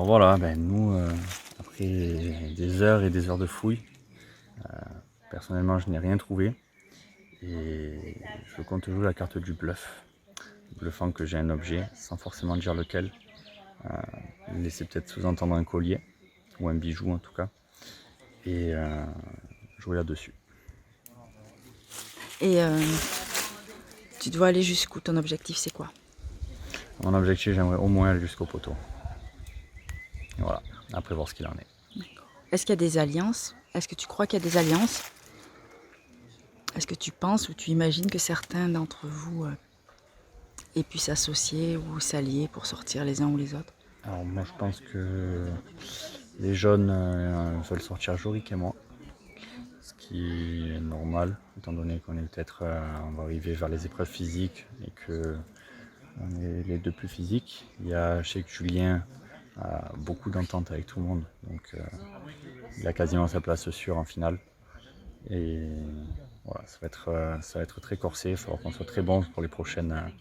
voilà, nous, après des heures et des heures de fouilles, personnellement je n'ai rien trouvé et je compte jouer la carte du bluff, bluffant que j'ai un objet sans forcément dire lequel, laisser peut-être sous-entendre un collier ou un bijou en tout cas et jouer là-dessus. Et tu dois aller jusqu'où? Ton objectif c'est quoi? Mon objectif, j'aimerais au moins aller jusqu'au poteau. Voilà, après voir ce qu'il en est. Est-ce qu'il y a des alliances? Est-ce que tu crois qu'il y a des alliances? Est-ce que tu penses ou tu imagines que certains d'entre vous aient pu s'associer ou s'allier pour sortir les uns ou les autres? Alors moi je pense que les jeunes veulent sortir Jorik et moi, ce qui est normal étant donné qu'on est peut-être on va arriver vers les épreuves physiques et que on est les deux plus physiques. Je sais que Julien a beaucoup d'entente avec tout le monde, donc il a quasiment sa place sûre en finale. Et voilà, ça va être très corsé, il va falloir qu'on soit très bon pour les prochaines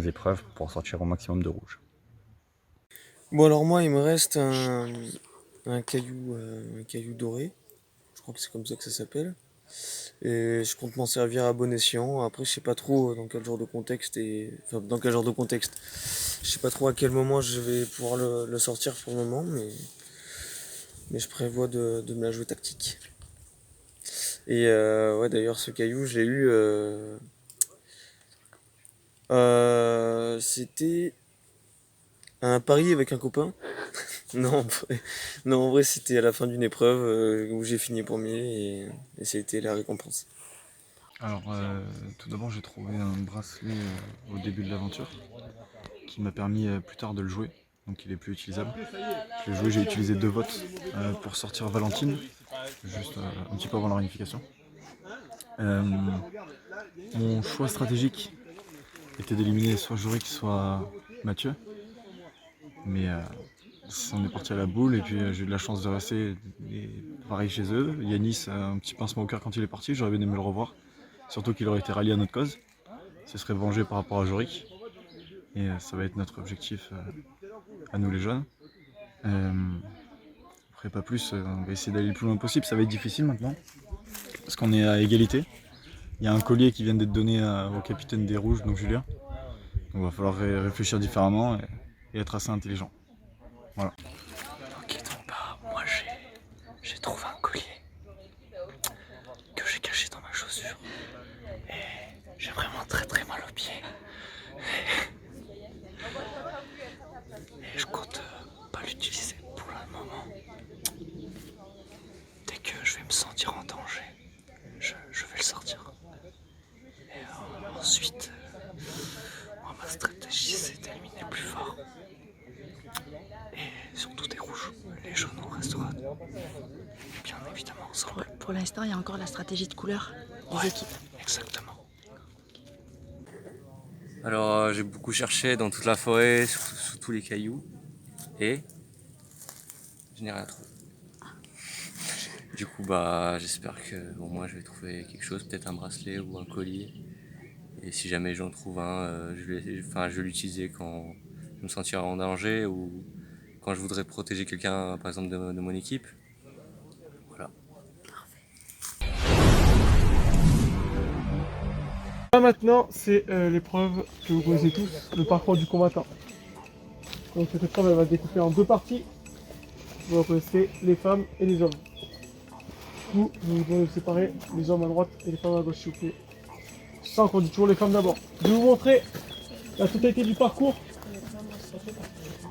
épreuves pour pouvoir sortir au maximum de rouge. Bon alors moi il me reste un caillou doré, je crois que c'est comme ça que ça s'appelle. Et je compte m'en servir à bon escient. Après je sais pas trop dans quel genre de contexte je sais pas trop à quel moment je vais pouvoir le sortir pour le moment, mais je prévois de me la jouer tactique. Et ouais d'ailleurs ce caillou je l'ai eu c'était un pari avec un copain. Non, en vrai, c'était à la fin d'une épreuve où j'ai fini premier et c'était la récompense. Alors, tout d'abord, j'ai trouvé un bracelet au début de l'aventure qui m'a permis plus tard de le jouer, donc il est plus utilisable. Je l'ai joué, j'ai utilisé 2 votes pour sortir Valentine, juste un petit peu avant la réunification. Mon choix stratégique était d'éliminer soit Jorik, soit Mathieu, mais on est parti à la boule et puis j'ai eu de la chance de rester et pareil chez eux. Yanis a un petit pincement au cœur quand il est parti, j'aurais bien aimé le revoir. Surtout qu'il aurait été rallié à notre cause. Ce serait vengé par rapport à Jorik. Et ça va être notre objectif à nous les jeunes. Après pas plus, on va essayer d'aller le plus loin possible. Ça va être difficile maintenant. Parce qu'on est à égalité. Il y a un collier qui vient d'être donné au capitaine des Rouges, donc Julien. Donc il va falloir réfléchir différemment et être assez intelligent. Voilà. Ok, donc moi j'ai trouvé un collier que j'ai caché dans ma chaussure et j'ai vraiment très très mal au pied et je compte pas l'utiliser pour le moment. Dès que je vais me sentir en danger, je vais le sortir. Et ensuite, ma stratégie c'est d'éliminer le plus fort. Et surtout des rouges. Les jaunes on restera bien évidemment ensemble. Pour l'instant, il y a encore la stratégie de couleur des équipes. Exactement. Alors j'ai beaucoup cherché dans toute la forêt, sous tous les cailloux, et je n'ai rien trouvé. Du coup j'espère que au moins je vais trouver quelque chose, peut-être un bracelet ou un collier. Et si jamais j'en trouve un, je vais l'utiliser quand je me sentirai en danger ou quand je voudrais protéger quelqu'un par exemple de mon équipe. Voilà. Là maintenant, c'est l'épreuve que vous connaissez tous, le parcours du combattant. Donc cette épreuve, elle va se découper en 2 parties. Vous reconnaissez les femmes et les hommes. Du coup, nous devons séparer les hommes à droite et les femmes à gauche, s'il vous plaît. Sans qu'on dit toujours les femmes d'abord. Je vais vous montrer la totalité du parcours.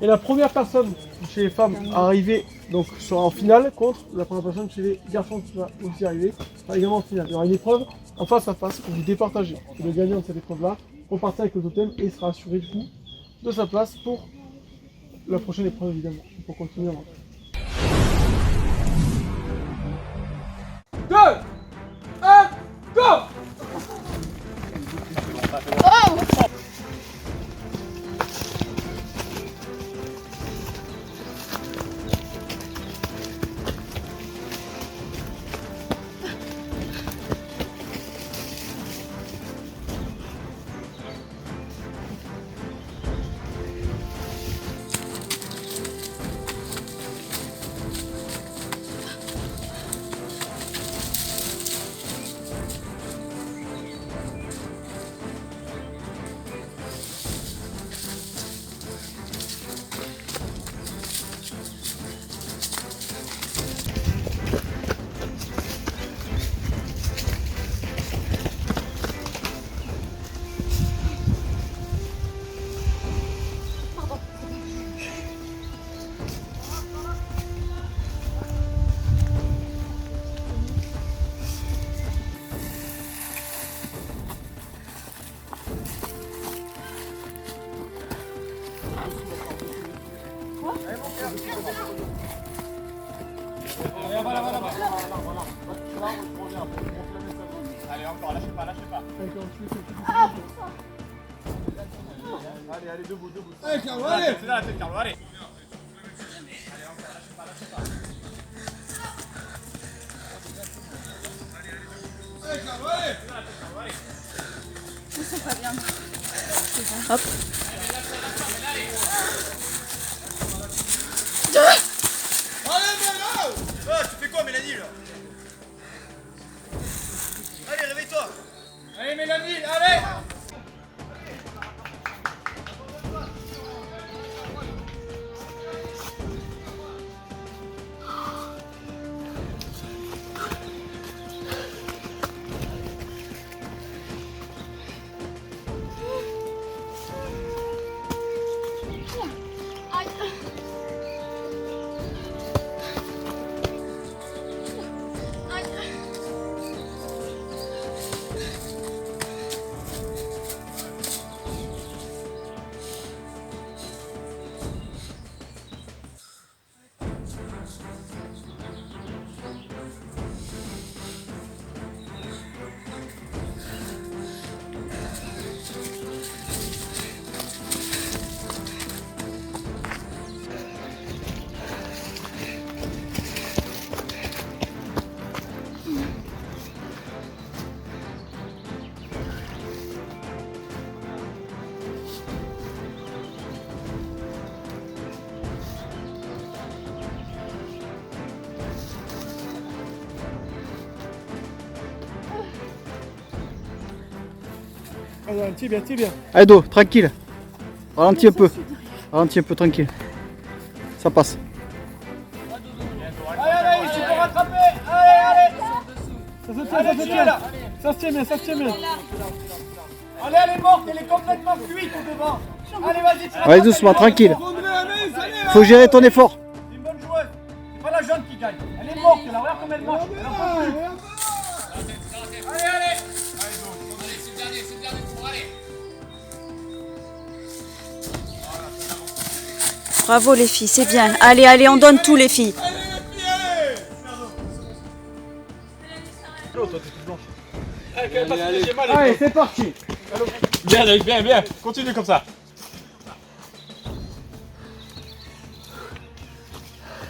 Et la première personne chez les femmes à arriver donc, sera en finale contre la première personne chez les garçons qui va aussi arriver, sera également en finale. Il y aura une épreuve en face à face pour vous départager. Et le gagnant de cette épreuve-là repartira avec le totem et sera assuré du coup de sa place pour la prochaine épreuve évidemment, pour continuer avant. 2, 1, go! Allez, encore, lâchez pas. Allez, debout. Allez, Carlo, allez. C'est là la tête, Carlo, allez. Allez, Carlo, allez. Ils sont pas bien. Hop. Allez, Mélanie. Tu fais quoi, Mélanie, là? Allez, réveille-toi. Allez, Mélanie, allez. Allez, tiens bien. Allez, dos, tranquille. Ralentis un peu, tranquille. Ça passe. Allez, tu peux rattraper. Allez. Ça se tient bien. Allez, elle est morte, elle est complètement cuite au devant. Allez, vas-y. Allez, doucement, tranquille. Faut gérer ton effort. C'est une bonne joueuse. C'est pas la jaune qui gagne. Elle est morte, là. Regarde comme elle mange. Elle en peut plus. Allez. C'est le dernier pour aller. Bravo les filles, c'est bien. Allez, on donne tout les filles. Allez, c'est parti. Bien. Continue comme ça.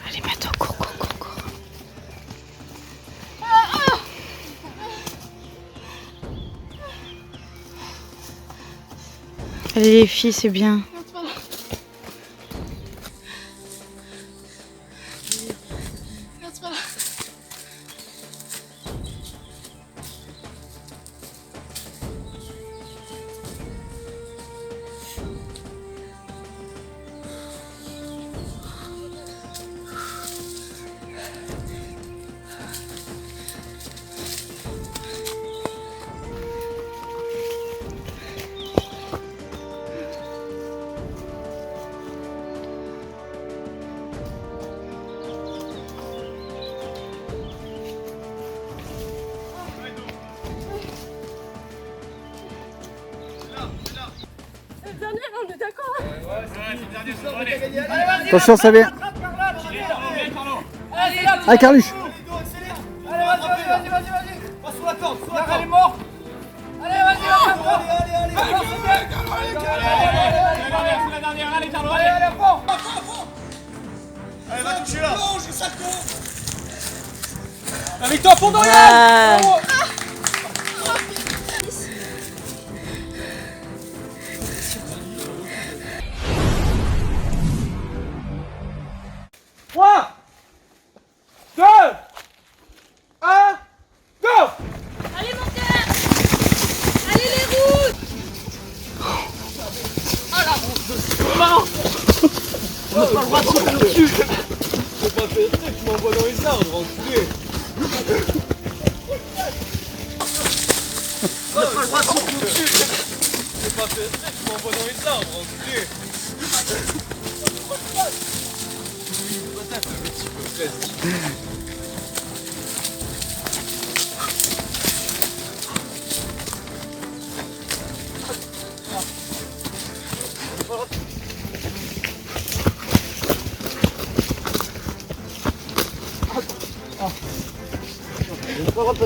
Allez, maintenant, cours. Allez les filles, c'est bien. Attention, ça vient. Allez, Carluche. Allez, vas-y. Passe sous la tente. Elle est morte. Allez, vas-y. C'est la dernière. Allez, Carlo. Allez, à fond. Allez, va toucher là. Avec toi, fond d'Oriane.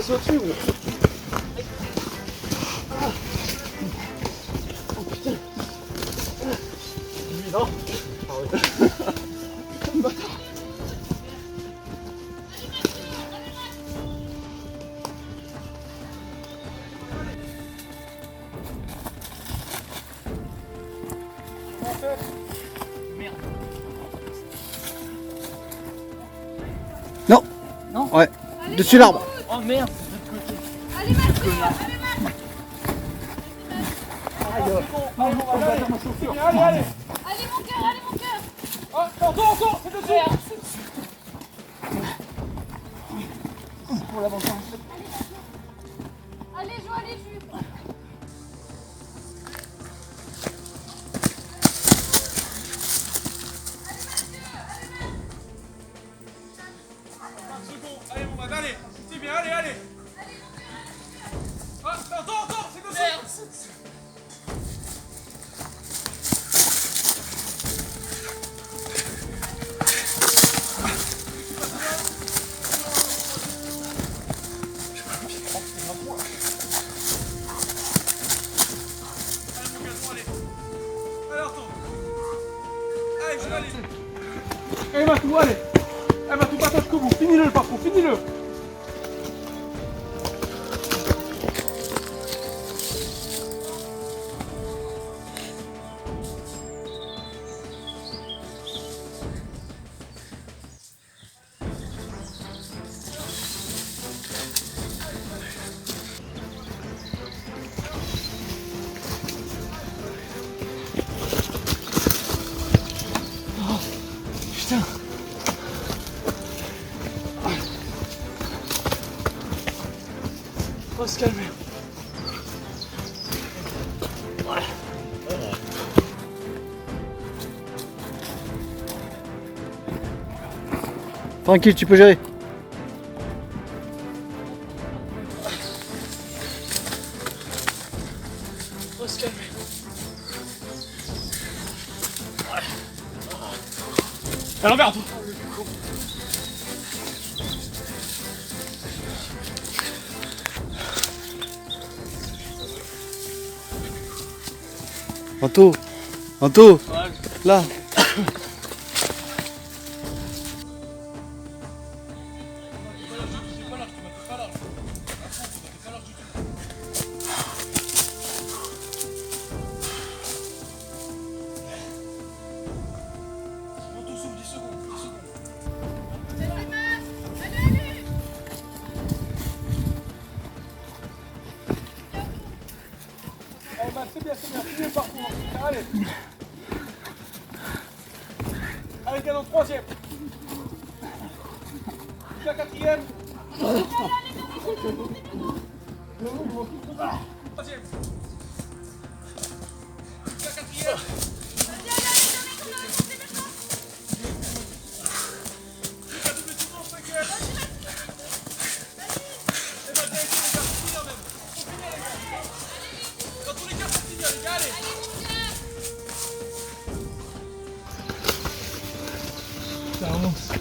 passer au-dessus, gros. Oh putain. Lui, non. Ah ouais. Putain de bâtard. Non. Non. Ouais. Dessus l'arbre. Oh merde. Allez Mathieu, allez Mathieu. Allez, allez. Allez mon cœur, allez mon cœur. Oh, encore, c'est dessus. Pour l'avancement. Allez joue, allez joue. Allez mon bad, allez. C'est bien, allez, allez. Ah, encore, c'est dessus. Allez Matou, allez. Allez Matou, patate que vous. Finis-le le parcours, finis-le. Putain. On va se calmer. Tranquille, tu peux gérer. On va se calmer. À l'envers, toi. Anto, là. C'est bien, finis le parcours. Allez. Allez, Canon, troisième. La quatrième. Troisième. La quatrième. Ça avance.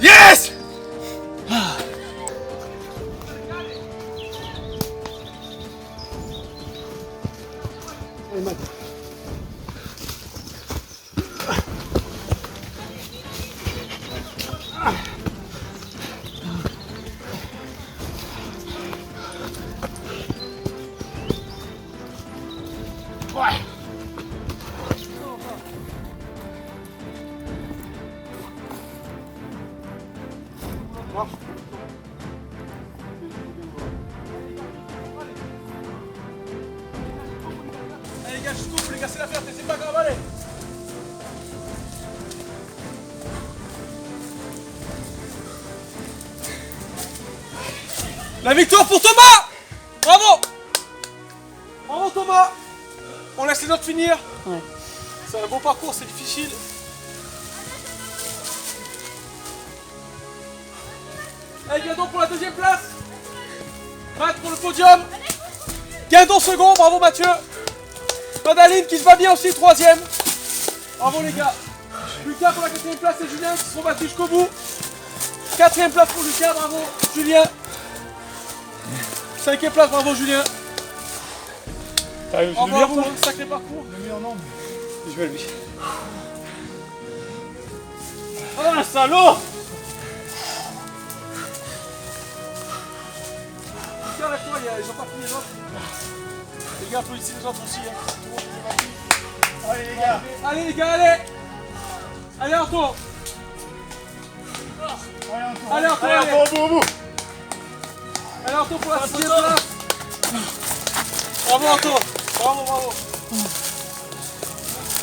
Yes! Allez, Matt. Allez les gars, jusqu'au bout les gars, c'est la fierté, c'est pas grave, allez. La victoire pour Thomas! Bravo! Bravo Thomas! On laisse les autres finir. Ouais. C'est un beau parcours, c'est difficile. Allez, viens donc pour la deuxième place! Matt pour le podium. Guindon second, bravo Mathieu. Madaline qui se bat bien aussi, 3ème. Bravo les gars. Lucas pour la 4ème place et Julien qui se sont battus jusqu'au bout. 4ème place pour Lucas, bravo Julien. 5ème place, bravo Julien. Bravo à vous, sacré parcours. Je vais lui. Ah salaud. Lucas, lève-toi, ils ont pas pris les autres. Les gars, applaudissez les autres aussi. Hein. Tout le monde est battu. Allez les gars. Allez les gars, allez. Allez Arthur. Allez Arthur, allez. Allez Arthur pour la 6ème place. Bravo Arthur. Bravo, bravo.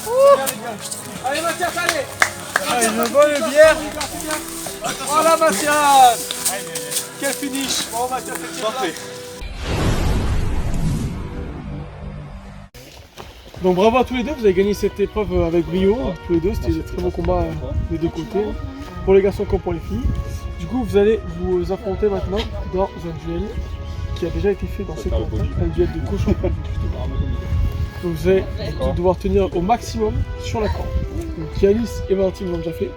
C'est bien, les gars. Allez Mathias, allez. Allez, une bonne bière. Voilà Mathias. Quel finish. Bravo Mathias, c'est parfait. Donc bravo à tous les deux, vous avez gagné cette épreuve avec brio, tous les deux, c'était des très beaux combats des deux côtés, pour les garçons comme pour les filles. Du coup vous allez vous affronter maintenant dans un duel qui a déjà été fait dans ce compte, un duel de cochon. Donc vous allez devoir tenir au maximum sur la corde. Donc Yanis et Valentine l'ont déjà fait,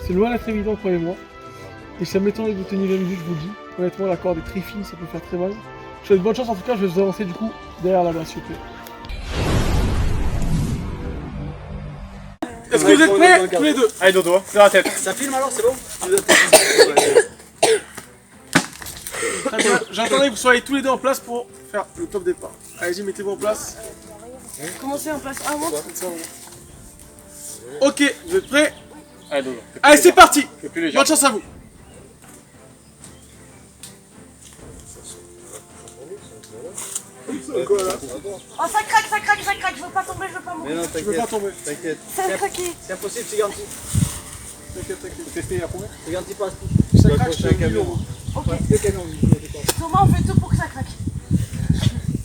c'est loin d'être évident, croyez-moi. Et ça m'étonnerait que vous teniez 20 minutes, je vous le dis. Honnêtement la corde est très fine, ça peut faire très mal. Je vous souhaite bonne chance, en tout cas je vais vous avancer du coup derrière la base s'il vous plaît. Est-ce que vous êtes prêts tous les deux? Allez, dodo, dans la tête. Ça filme alors, c'est bon? J'attendais que vous soyez tous les deux en place pour faire le top départ. Allez-y, mettez-vous en place. Commencez en place. Ah, moi. Ok, vous êtes prêts? Allez, dodo. Allez, c'est parti! Plus léger. Bonne chance à vous! Oh, ça craque, je veux pas tomber, je veux pas mourir. Mais non, Je veux pas tomber. t'inquiète. Ça a craqué. C'est impossible, c'est garanti. T'inquiète. Testez à combien? C'est garanti pas. Ça craque, je te donne 1000 €. Ok. Thomas, on fait tout pour que ça craque.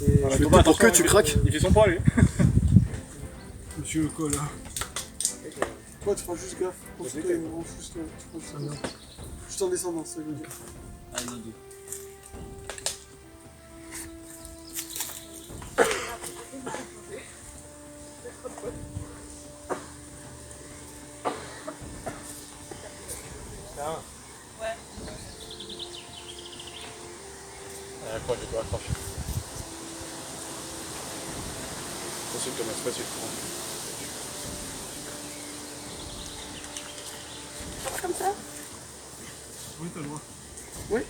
Je vais pour que tu craques. Il fait son poids, lui. Monsieur le col là. Toi, tu feras juste gaffe. Juste en descendant, ça veut dire. Accroche, je dois accrocher. Facile, Thomas, facile. Comme ça. Oui, t'as le droit. Oui.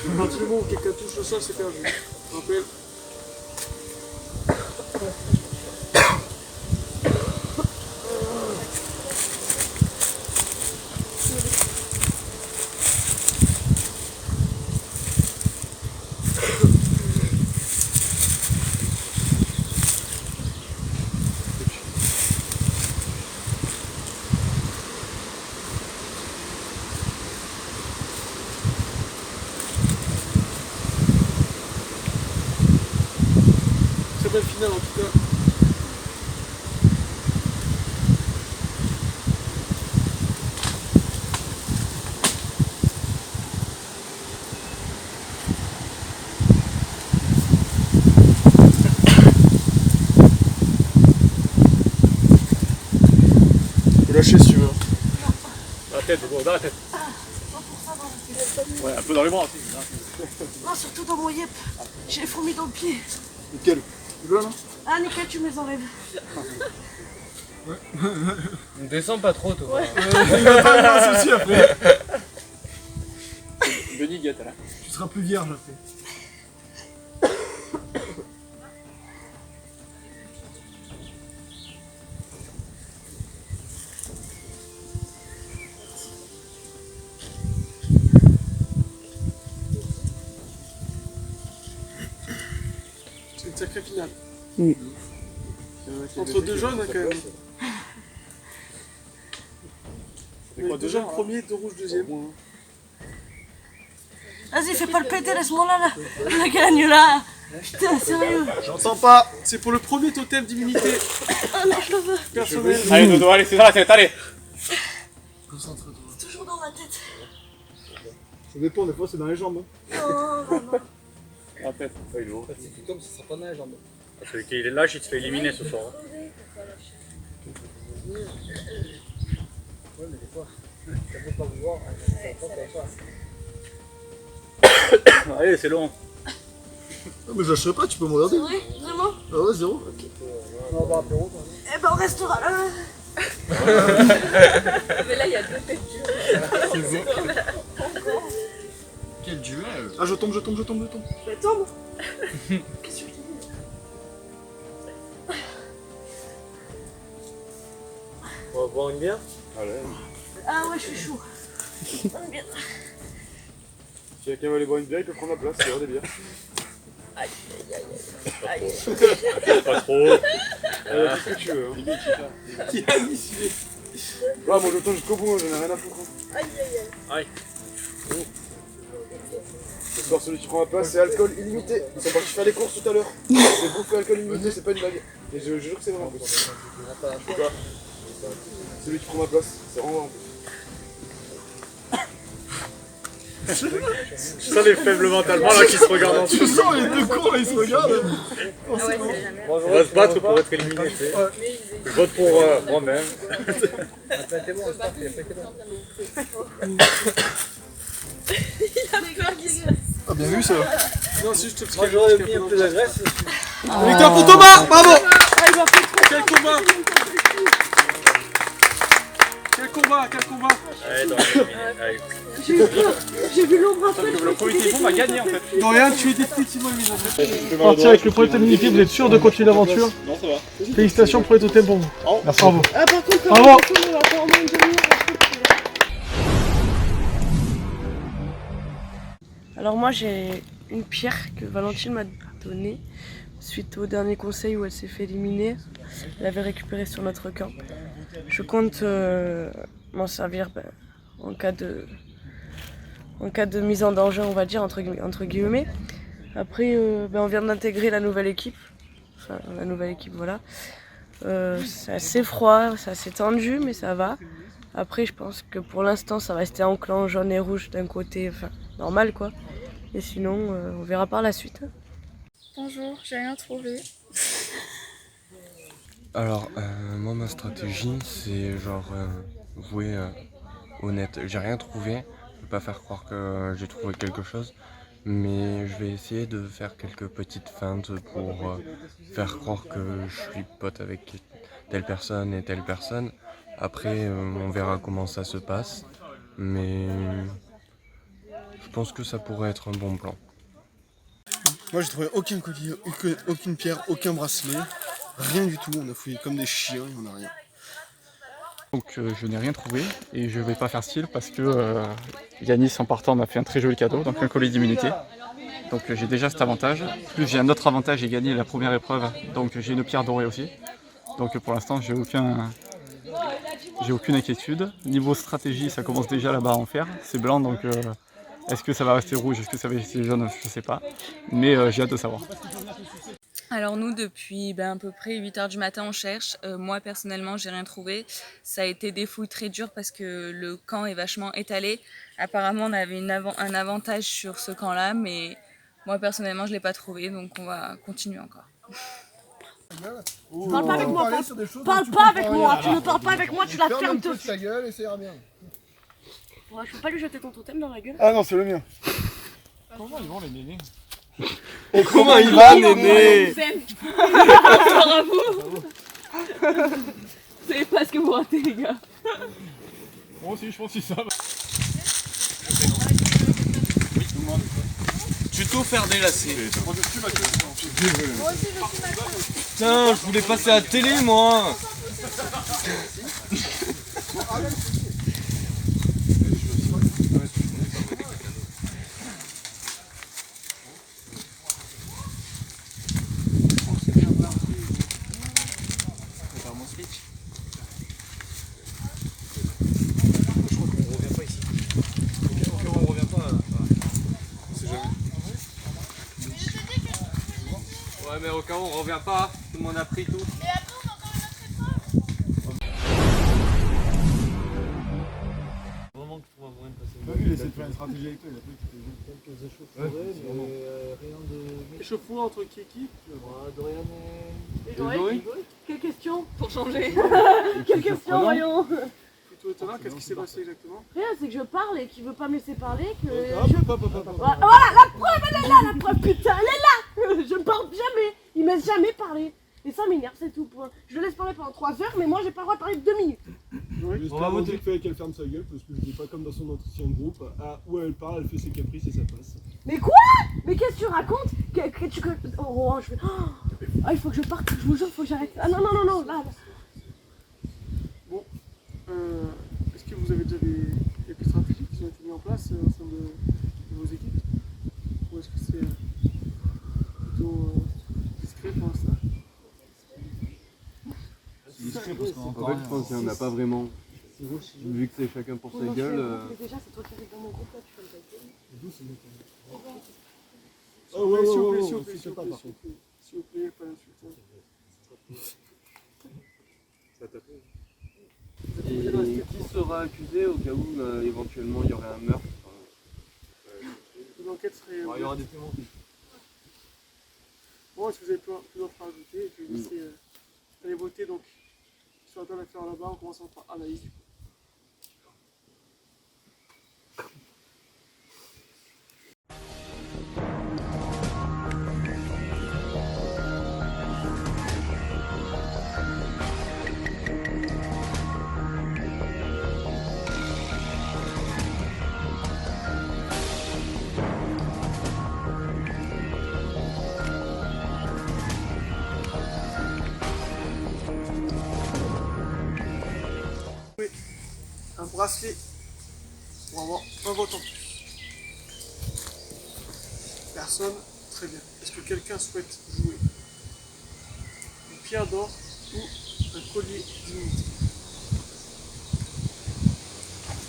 À partir du moment où quelqu'un touche le sol, c'est perdu. Je rappelle. Très belle finale en tout cas. Tu peux lâcher si tu veux. Dans la tête, dans la tête. Ouais, un peu dans les bras aussi. Non, surtout dans mon yep. J'ai les fourmis dans le pied. Nickel. Tu veux là? Ah, nickel, tu me les enlèves. Ne descends pas trop, toi. Il va pas avoir un souci après. Denis Guette là. Tu seras plus vierge après. une sacrée finale. Oui. Entre deux jaunes, quand même. Deux jaunes premier, deux rouges deuxième. Vas-y, fais pas le péter, laisse-moi là. La gagne là. Putain, sérieux. J'entends pas. C'est pour le premier totem d'immunité. Ah non, je le veux. Personnel. Allez, Dodo, allez, c'est dans la tête, allez. Toujours dans ma tête. Ça dépend, des fois c'est dans les jambes. Non, non, non. La tête. Si tu tombes, ça sera pas dans les jambes. Celui qui est lâche, il se fait éliminer ce soir. Ouais, mais des fois, ça peut pas vous voir. Allez, c'est long. Ah, mais je lâcherai pas, tu peux me regarder. Oui, vraiment. Ah ouais, zéro. On va avoir apéro. Eh ben, on restera là. Mais là, il y a deux têtes dures. Quel duel! Ah, je tombe. Mais tombe. Qu'est-ce que tu dis? On va boire une bière? Ah ouais, je suis chaud. Bien. Si quelqu'un veut aller boire une bière, il peut prendre la place, c'est l'heure des bières. Aïe, aïe, aïe, aïe. Pas trop. Qu'est-ce que tu veux, hein. Yannis, il est. Ouais, moi je tombe jusqu'au bout, hein, j'en ai rien à foutre. Hein. Aïe, aïe, aïe. Ce soir, celui qui prend la place, c'est alcool illimité. Ils sont partis faire les courses tout à l'heure. C'est bouffer alcool illimité, c'est pas une blague. Et je jure que c'est vrai en plus. Quoi? Celui qui prend ma place, c'est vraiment vrai en plus. Je sens les faibles mentalement là qui se regardent en dessous. Je sens les deux cons, ils se regardent. Ah ouais, c'est la merde. On va se battre pour être éliminé. Je vote pour moi-même. Ah, bien vu ça. Non, si je te Moi j'aurais mis un peu d'agresse. Victoire pour Thomas, bravo. Quel combat. Quel combat, quel combat. Allez, dans les J'ai vu l'ombre après. Le premier téléphone va gagner en fait. Non, rien, tu es définitivement éliminé. Parti avec le premier totem unifié, vous êtes sûr de continuer l'aventure? Non, ça va. Félicitations pour les totems pour vous. Merci. Bravo. Ah, par contre, Bravo. on va pas en moins une demi-heure. Alors moi j'ai une pierre que Valentine m'a donnée suite au dernier conseil où elle s'est fait éliminer. Elle avait récupéré sur notre camp. Je compte m'en servir en cas de mise en danger, on va dire, entre guillemets. Après on vient d'intégrer la nouvelle équipe. Enfin la nouvelle équipe, voilà. C'est assez froid, c'est assez tendu, mais ça va. Après je pense que pour l'instant ça va rester en clan jaune et rouge d'un côté, enfin normal quoi. Et sinon, on verra par la suite. Bonjour, j'ai rien trouvé. Alors, moi, ma stratégie, c'est genre jouer honnête. J'ai rien trouvé, je vais pas faire croire que j'ai trouvé quelque chose, mais je vais essayer de faire quelques petites feintes pour faire croire que je suis pote avec telle personne et telle personne. Après, on verra comment ça se passe, mais je pense que ça pourrait être un bon plan. Moi j'ai trouvé aucun collier, aucune pierre, aucun bracelet. Rien du tout, on a fouillé comme des chiens et on a rien. Donc je n'ai rien trouvé et je vais pas faire style parce que Yannis en partant m'a fait un très joli cadeau, donc un collier d'immunité. Donc j'ai déjà cet avantage, plus j'ai un autre avantage, j'ai gagné la première épreuve, donc j'ai une pierre dorée aussi. Donc pour l'instant j'ai aucune inquiétude. Niveau stratégie, ça commence déjà là-bas à en faire, c'est blanc donc est-ce que ça va rester rouge, est-ce que ça va rester jaune, je sais pas, mais j'ai hâte de savoir. Alors nous, depuis à peu près 8h du matin, on cherche. Moi, personnellement, j'ai rien trouvé. Ça a été des fouilles très dures parce que le camp est vachement étalé. Apparemment, on avait un avantage sur ce camp-là, mais moi, personnellement, je ne l'ai pas trouvé, donc on va continuer encore. Parle pas avec moi, parle pas avec moi, tu ne parles pas avec moi, tu la fermes tout. Ta gueule et ça ira bien. Ouais, je peux pas lui jeter ton totem dans la gueule. Ah non, c'est le mien. Comment ils vont les nénés? Et comment il va, Néné? Bravo. Vous savez pas ce que vous ratez, les gars. Moi aussi, je pense que ça va. Tuto faire délasser. Putain, je voulais passer à la télé, moi. Twitch. Je crois qu'on revient pas ici. On revient pas. On sait jamais. Ouais, mais au cas où on revient pas, tout le monde a pris tout. Vraiment que je trouve un moyen de passer. T'as vu, il essaie de faire une stratégie avec toi, il a pris quelques échauffourées, mais rien de. Échauffourée entre qui et qui? Dorian Et Joël, quelle question pour changer? Quelle question, voyons? Plutôt étonnant, qu'est-ce qui s'est passé exactement? Rien, c'est que je parle et qu'il veut pas me laisser parler, que Voilà, la preuve, elle est là, la preuve, putain, elle est là. Je ne parle jamais, il m'a jamais parlé. Et ça m'énerve, c'est tout. Je le laisse parler pendant 3 heures, mais moi j'ai pas le droit de parler 2 minutes. On va voter qu'il fallait qu'elle ferme sa gueule parce que je dis pas comme dans son entretien de groupe. Ah, où elle parle, elle fait ses caprices et ça passe. Mais quoi? Mais qu'est-ce que tu racontes? Oh, je vais... Oh, il faut que je parte, je vous jure, il faut que j'arrête. Ah non, là. Bon, est-ce que vous avez déjà des plans stratégiques qui ont été mis en place au sein de vos équipes? Ou est-ce que c'est plutôt discret pour l'instant? En fait, je pense qu'il n'y en a pas vraiment. Vu que c'est chacun pour sa gueule. Déjà, c'est toi qui arrives dans mon groupe là, tu fais le gueule. Oh ouais, s'il vous plaît, s'il vous plaît, pas d'insultes. Et qui sera accusé au cas où éventuellement il y aurait un meurtre? L'enquête serait... Il y aura des témoins. Bon, est-ce que vous avez plus d'autres à rajouter? Je vais laisser aller voter donc sur la table à faire là-bas, en commençant par Anaïs. Un bracelet pour avoir un vote en plus. Personne? Très bien. Est-ce que quelqu'un souhaite jouer une pierre d'or ou un collier d'immunité?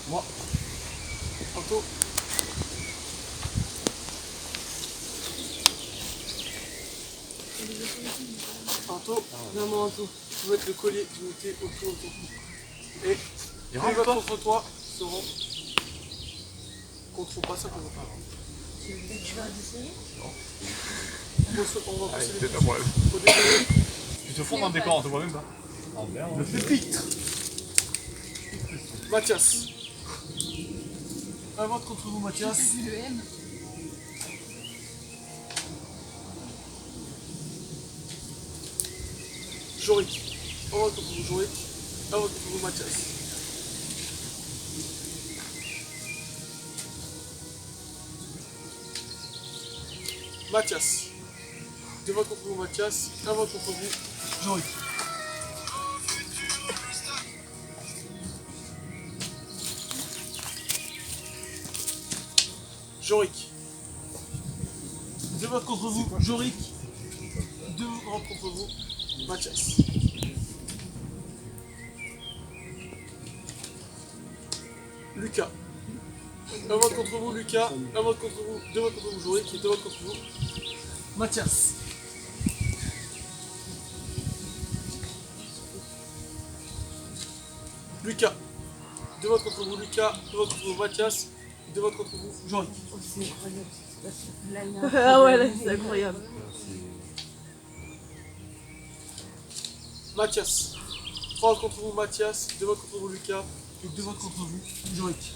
Moi. Anto. Anto, viens-moi Anto. Tu vas mettre le collier d'immunité autour de ton cou. Et les votes contre toi seront contre pas simplement. Tu vas essayer? On va passer les Tu te fonds dans le décor, on te voit même pas. le pupitre. Mathias. Un vote contre vous, Mathias. Jorik. Un vote contre vous, Jorik. Un vote contre vous, Mathias. Mathias. 2 votes contre vous, Mathias. Un vote contre vous, Jorik. Jorik. 2 votes contre vous, Jorik. 2 votes contre vous, Mathias. Lucas. Un vote contre vous, Lucas. Un vote contre vous, 2 votes contre vous, Jorik. Et 2 votes contre vous, Mathias. Lucas. 2 votes contre vous, Lucas. 2 votes contre vous, Mathias. 2 votes contre vous, Jorik. Oh, c'est incroyable. Ah ouais, là, c'est incroyable. Mathias. 3 votes contre vous, Mathias. 2 votes contre vous, Lucas. Et 2 votes contre vous, Jorik.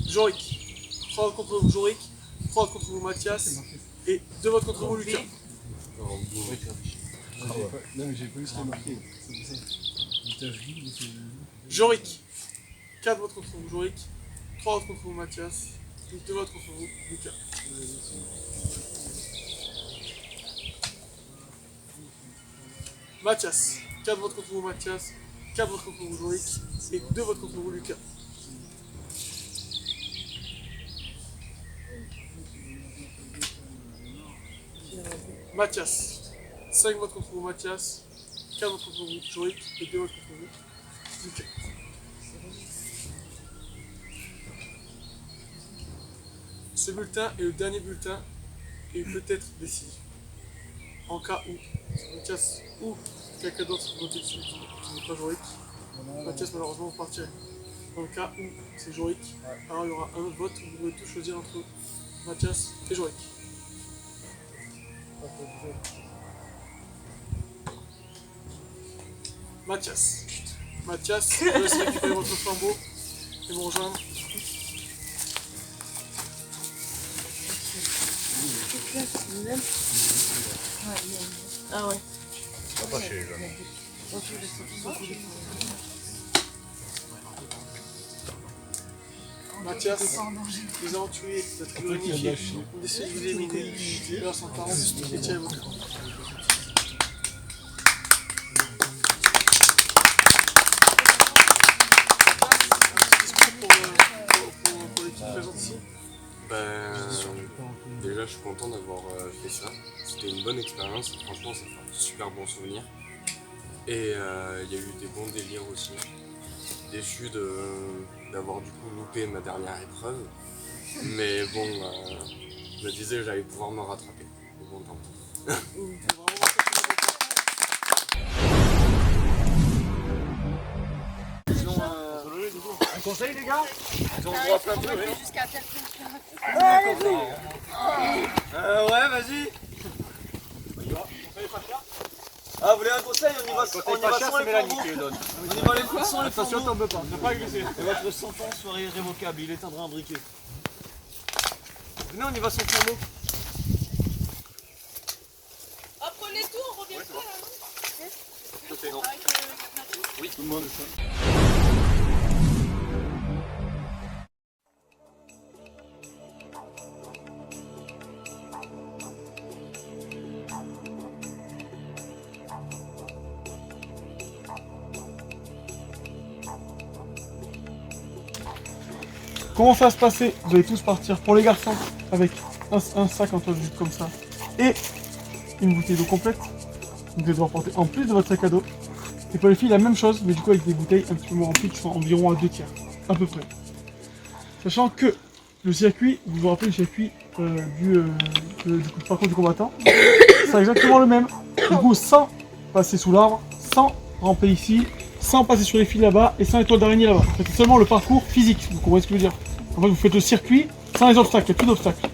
Jorik. 3 votes contre vous, Jorik. 3 votes contre vous, Mathias. Et 2 votes contre vous, Lucas. Non, mais j'ai pas vu ce remarqué. Jorik. 4 votes contre vous, Jorik. 3 votes contre vous, Mathias. Et 2 votes contre vous, Lucas. Mathias. 4 votes contre vous, Mathias. 4 votes contre vous, Jorik. Et 2 votes contre vous, Lucas. Mathias. 5 votes contre vous, Mathias. 4 votes contre vous, Jorik. Et 2 votes contre vous. Nickel. Ce bulletin est le dernier bulletin et peut-être décisif. En cas où Mathias ou quelqu'un d'autre vote dessus qui n'est pas Jorik, Mathias malheureusement vous partirez. Dans le cas où c'est Jorik, alors il y aura un autre vote, vous pouvez tous choisir entre Mathias et Jorik. Mathias. Mathias, je vous laisse récupérer votre flambeau et vous rejoindre. Ah ouais. Pas chez les jeunes. Mathias, nous avons tué la trilogie. On décide de vous éliminer. L'heure sont 40 et tirez vos cartes. Pour l'équipe présente ici. Déjà, je suis content d'avoir fait ça. C'était une bonne expérience. Franchement, ça fait un super bon souvenir. Et il y a eu des bons délires aussi. Déçu d'avoir du coup loupé ma dernière épreuve. Mais bon, je me disais que j'allais pouvoir me rattraper. Mais bon, tant pis. Un conseil les gars? Ils ont le droit à plein de trucs. Ouais, vas-y. Ah, vous voulez un conseil? On y va sans les flambeaux. On y va les coups sans les flambeaux. Attention, tombe pas, ne pas glisser. Et votre sentence soit irrévocable, il éteindra un briquet. Venez, on y va sans flambeau. Prenez tout, on revient pas là. Oui, tout le monde. Comment ça va se passer? Vous allez tous partir pour les garçons avec un sac en toile vide comme ça et une bouteille d'eau complète. Vous allez devoir porter en plus de votre sac à dos. Et pour les filles, la même chose, mais du coup avec des bouteilles un petit peu moins remplies qui sont environ à 2 tiers, à peu près. Sachant que le circuit, vous vous rappelez le circuit du parcours du combattant, c'est exactement le même. Du coup, sans passer sous l'arbre, sans ramper ici, sans passer sur les fils là-bas et sans les toiles d'araignée là-bas. Faites seulement le parcours physique, vous comprenez ce que je veux dire. En fait, vous faites le circuit sans les obstacles, il n'y a plus d'obstacles.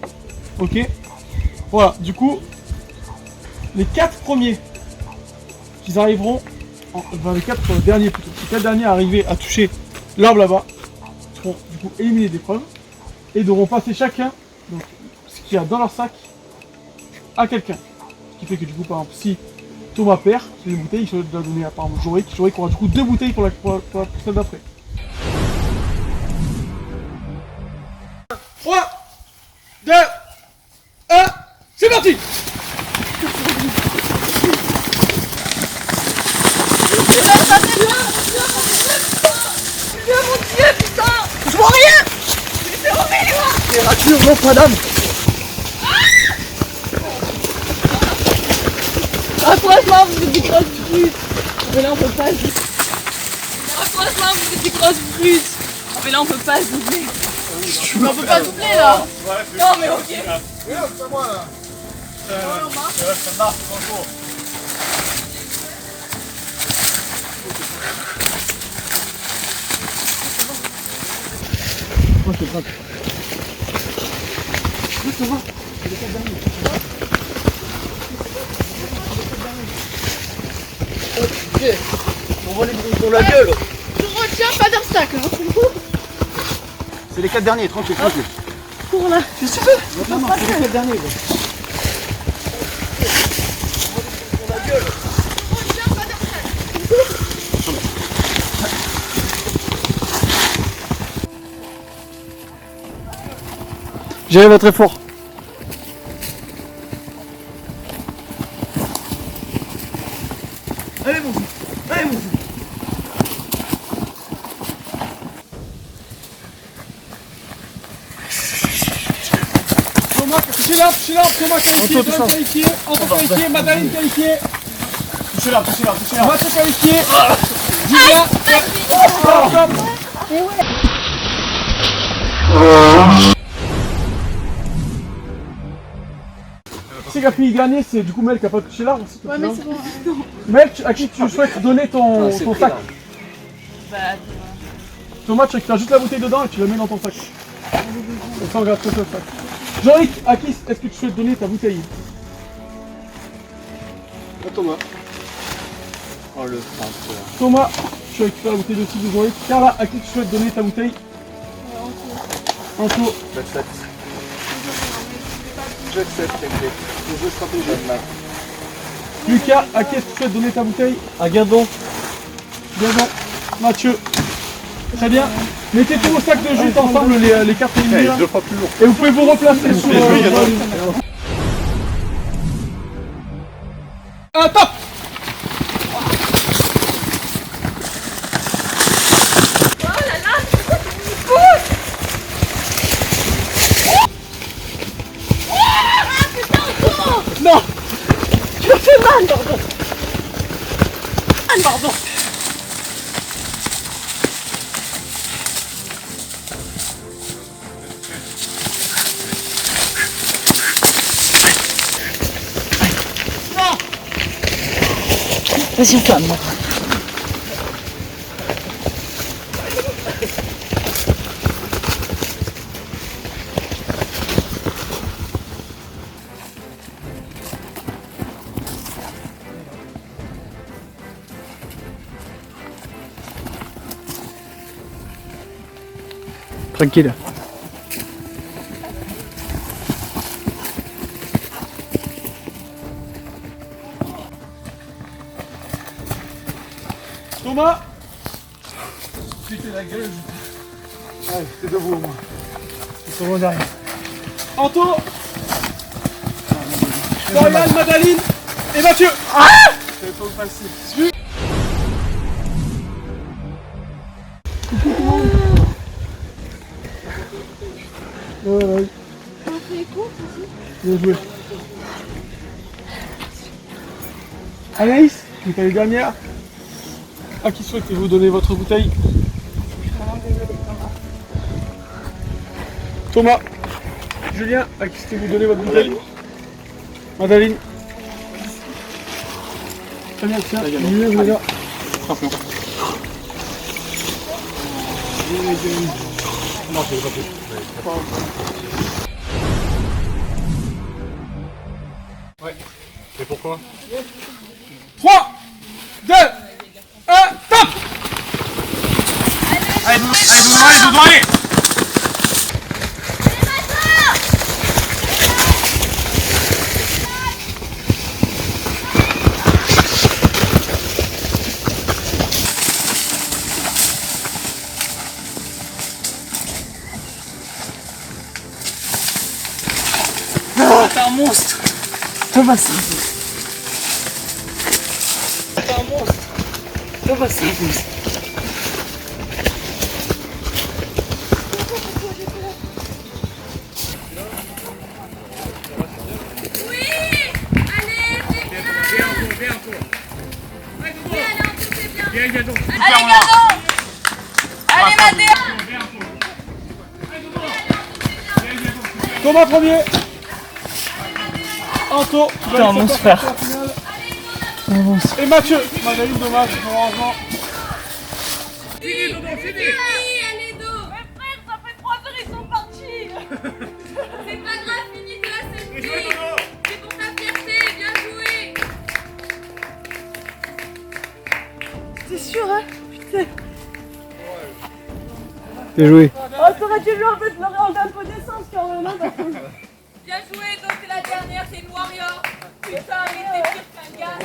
Ok? Voilà, du coup, les 4 premiers qui arriveront, enfin les 4 derniers plutôt, les 4 derniers à arriver à toucher l'arbre là-bas seront du coup éliminés d'épreuve et devront passer chacun donc, ce qu'il y a dans leur sac à quelqu'un. Ce qui fait que du coup, par exemple, si Thomas perd, c'est des bouteilles, il doit donner à par exemple Jorik. Jorik aura du coup 2 bouteilles pour celle d'après. 3, 2, 1, c'est parti! Mon Dieu, putain! Je vois rien! Les ratures, non, madame! Rapproche-moi, vous êtes des grosses brutes! Mais là, on peut pas se doubler. Rapproche-moi, vous êtes des grosses brutes! Mais là, on peut pas se doubler. Mais on peut pas doubler, là! Non, mais ok! C'est moi, là! Ça marche, bonjour! Moi, je te gratte. Je te vois. C'est les 4 derniers. Ok. On va les brouiller dans la gueule. Je retiens pas d'obstacle, hein. C'est les 4 derniers, tranquille, tranquille. Cours là. Qu'est-ce que tu fais? Non, c'est les 4 derniers. Gros. Dans la gueule. Je retiens pas d'obstacle. J'arrive très fort. Allez, mon fou. Allez, mon fou. Thomas, touchez-la, Thomas qualifié, Thomas qualifié, Anto qualifié, Madeleine qualifié. Touchez-la. Mathieu qualifié. Julien, stop. C'est la fille gagnée, c'est du coup Mel qui a pas touché l'arbre. Ouais, mais c'est bon. Mel, à qui tu souhaites donner ton sac? Thomas, tu récupères juste la bouteille dedans et tu la mets dans ton sac. Comme ça, on regarde tout le sac. Jean-Luc, à qui est-ce que tu souhaites donner ta bouteille? À Thomas. Oh le français. Thomas, tu récupères la bouteille de de Jean-Luc. Carla, à qui tu souhaites donner ta bouteille? Anto. J'accepte, je stratégie. Lucas, à qui est-ce que tu souhaites donner ta bouteille? À Guindon. Mathieu. Très bien. Mettez tous vos sacs de jus ensemble, les cartes éliminées. Deux fois plus lourd. Et vous pouvez vous replacer sur... Top. Non! Tu as fait mal, pardon! Pardon! Non! Vas-y, on calme. Tranquille. Thomas! Putain la gueule. Allez, t'es debout au moins. C'est bon derrière. Anto! Dorian, Madeleine et Mathieu! Ah! C'est pas facile. Ouais. Bien joué. Anaïs, vous êtes les dernières. À qui souhaitez-vous donner votre bouteille? Thomas. Julien, à qui souhaitez-vous donner votre bouteille? Madeleine. Très bien, tiens. Julien, vous les gars. Non, je l'ai pas fait. Ouais. Et pourquoi? 3, 2, 1, top! Allez, Doudou, allez! T'es un monstre! Thomas, c'est un monstre. T'es un monstre! Thomas, c'est un monstre. Allez, Gadon! Allez, Mathéo! Thomas premier. Anto. T'es un monstre, frère. Et Mathieu. Madeleine, dommage, malheureusement. Allez, Do! Mais frère, ça fait 3 heures, ils sont partis! C'est pas grave, finis-toi, c'est petit! C'est pour ta fierté, bien joué! C'est sûr, hein? Putain. Bien joué. Oh, t'aurais dû lui enlever de leur un peu d'essence quand même, hein, parce que... Bien joué, donc c'est la dernière, c'est une warrior! Putain, il était pire qu'un gars!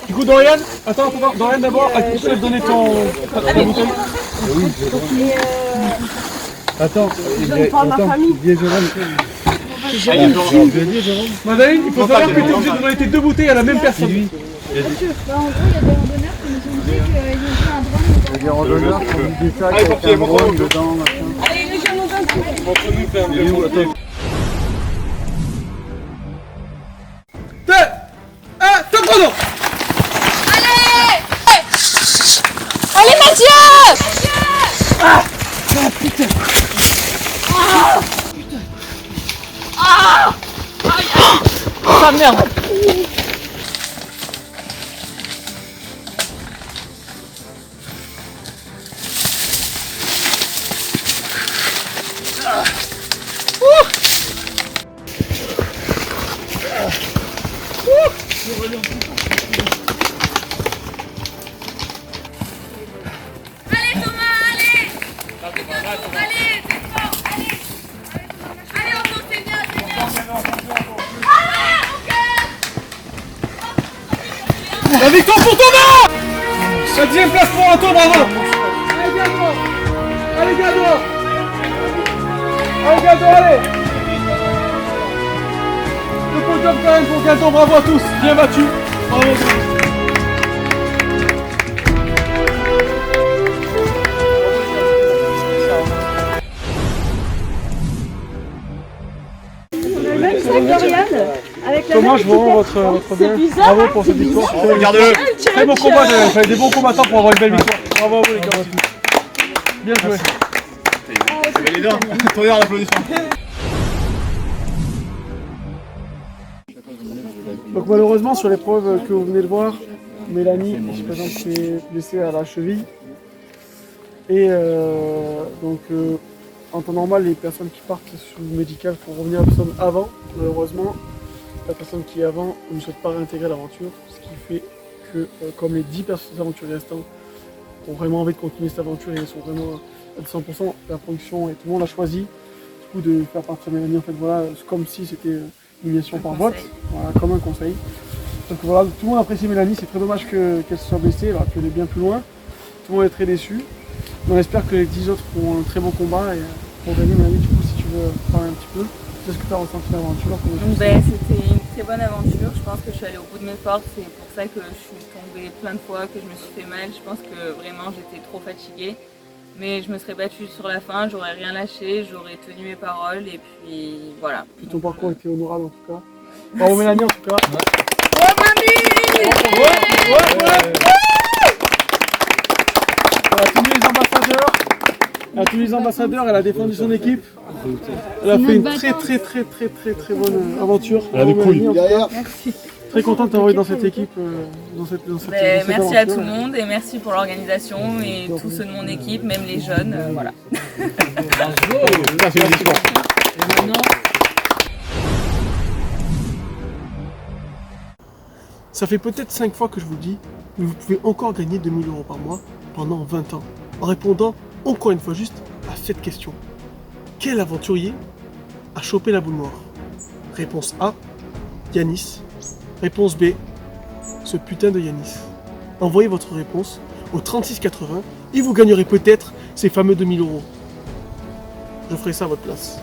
Du coup, Dorian, attends, Dorian d'abord, à qui tu souhaites donner ta bouteille? Attends, Madeleine, il faut savoir que tu es obligé de donner tes 2 bouteilles à la même personne. En gros, il y a des randonneurs qui nous ont dit qu'ils ont fait un drone. Il y a des randonneurs qui ont mis des sacs avec un drone dedans. Allez, les jeunes, on Montre-nous, fais un peu. Attends. Top chrono. Allez Mathieu! Ah putain. Ah merde! Allez Thomas, allez! Allez, c'est fort, allez! Allez, on compte, c'est bien, c'est bien! La victoire pour Thomas! 7ème place pour Antoine, bravo! Allez Gado! Allez Gado! Allez Gado, allez! Le podium quand même pour Gado, bravo à tous! Bien battu! Bravo! Thomas, je vous rends votre bien. Bravo pour cette victoire. Regarde-le. Très bon combat, il fallait des bons combattants pour avoir une belle victoire. Bravo à vous les gars. Bien joué. Les dents. Regarde l'applaudissement. Donc malheureusement sur l'épreuve que vous venez de voir, Mélanie, je présente, s'est blessée à la cheville. Et en temps normal, les personnes qui partent sous médical font revenir la personne avant. Malheureusement, la personne qui est avant ne souhaite pas réintégrer l'aventure, ce qui fait que comme les 10 aventuriers restants ont vraiment envie de continuer cette aventure et ils sont vraiment à 100%, la production et tout le monde a choisi du coup de faire partir Mélanie, en fait voilà, comme si c'était une élimination par vote, voilà, comme un conseil. Donc voilà, tout le monde apprécie Mélanie, c'est très dommage qu'elle se soit blessée alors qu'elle est bien plus loin. Tout le monde est très déçu. On espère que les 10 autres feront un très bon combat et pour gagner Mélanie, du coup si tu veux parler un petit peu, qu'est-ce que tu as ressenti l'aventure? C'était une très bonne aventure, je pense que je suis allée au bout de mes forces, c'est pour ça que je suis tombée plein de fois, que je me suis fait mal, je pense que vraiment j'étais trop fatiguée. Mais je me serais battue sur la fin, j'aurais rien lâché, j'aurais tenu mes paroles et puis voilà. Puis ton parcours était honorable en tout cas. Bravo Mélanie en tout cas. Oh mamie! Elle a tenu les ambassadeurs. Elle a tenu les ambassadeurs, elle a défendu son équipe. Elle a fait une très bonne aventure. Elle a des couilles. Merci. Très contente d'avoir eu dans cette équipe. Merci à tout le monde et merci pour l'organisation et tous ceux de mon équipe, même les jeunes. Voilà. Merci. Ça fait peut-être 5 fois que je vous le dis, mais vous pouvez encore gagner 2000 € par mois pendant 20 ans, en répondant encore une fois juste à cette question. Quel aventurier a chopé la boule noire? Réponse A, Yanis. Réponse B, ce putain de Yanis. Envoyez votre réponse au 3680 et vous gagnerez peut-être ces fameux 2000 €. Je ferai ça à votre place.